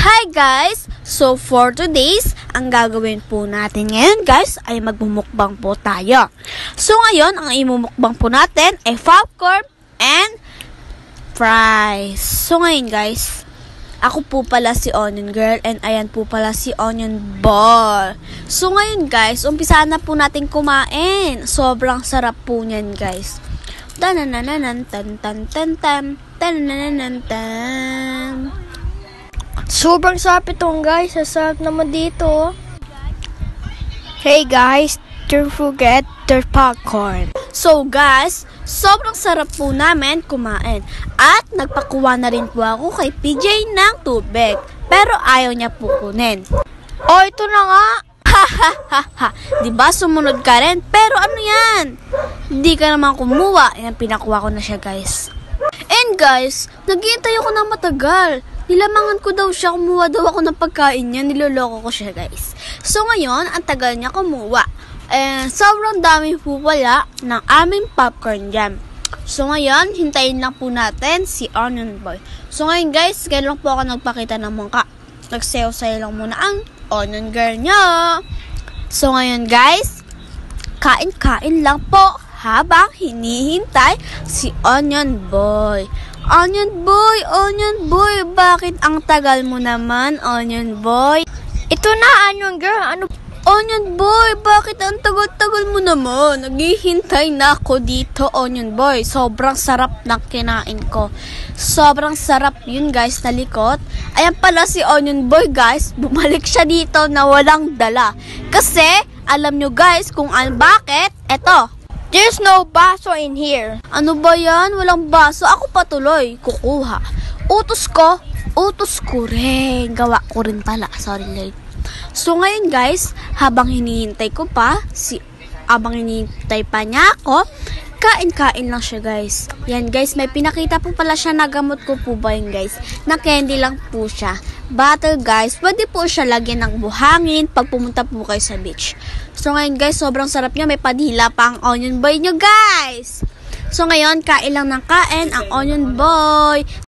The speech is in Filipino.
Hi guys! So for today's, ang gagawin po natin ngayon guys ay magmumukbang po tayo. So ngayon, ang imumukbang po natin ay popcorn and fries. So ngayon guys, ako po pala si Onion Girl and ayan po pala si Onion Boy. So ngayon guys, umpisahan na po natin kumain. Sobrang sarap po niyan guys. Tanananan tan tan tan tan tanananan tan. Sobrang sarap itong guys. Sasarap naman dito. Hey guys, don't forget the popcorn. So guys, sobrang sarap po namin kumain. At nagpakuha na rin po ako kay PJ ng tubig. Pero ayaw niya po kunin. Oh, ito na nga. Ha ha ha ha. Diba sumunod ka rin? Pero ano yan? Hindi ka naman kumuha. Yan, pinakuha ko na siya guys. And guys, naghihintay ako ng matagal. Nilamangan ko daw siya, kumuha daw ako ng pagkain niya, niloloko ko siya guys. So ngayon, ang tagal niya kumuha. Sobrang dami po pala ng aming popcorn jam. So ngayon, hintayin lang po natin si Onion Boy. So ngayon guys, kailan lang po ako nagpakita ng mungka. Nagsayaw-sayaw lang muna ang Onion Girl niya. So ngayon guys, kain-kain lang po habang hinihintay si Onion Boy. Onion Boy, bakit ang tagal mo naman, Onion Boy? Ito na, Onion Girl. Onion Boy, bakit ang tagal-tagal mo naman? Naghihintay na ako dito, Onion Boy. Sobrang sarap ng kinain ko. Sobrang sarap yun, guys, na likot. Ayan pala si Onion Boy, guys. Bumalik siya dito na walang dala. Kasi, alam nyo, guys, kung bakit, eto. There's no baso in here. Ano ba yan? Walang baso. Ako patuloy. Kukuha. Utos ko rin. Gawa ko rin pala. Sorry, late. So, ngayon guys, habang hinihintay pa niya ako, kain-kain lang siya guys. Yan guys, may pinakita po pala siya na gamot ko po ba yun guys? Na candy lang po siya. Bottle guys, pwede po siya lagyan ng buhangin pag pumunta po kayo sa beach. So ngayon guys, sobrang sarap niya. May padhila pa ang Onion Boy nyo guys. So ngayon, kain lang ng kain ang Onion Boy.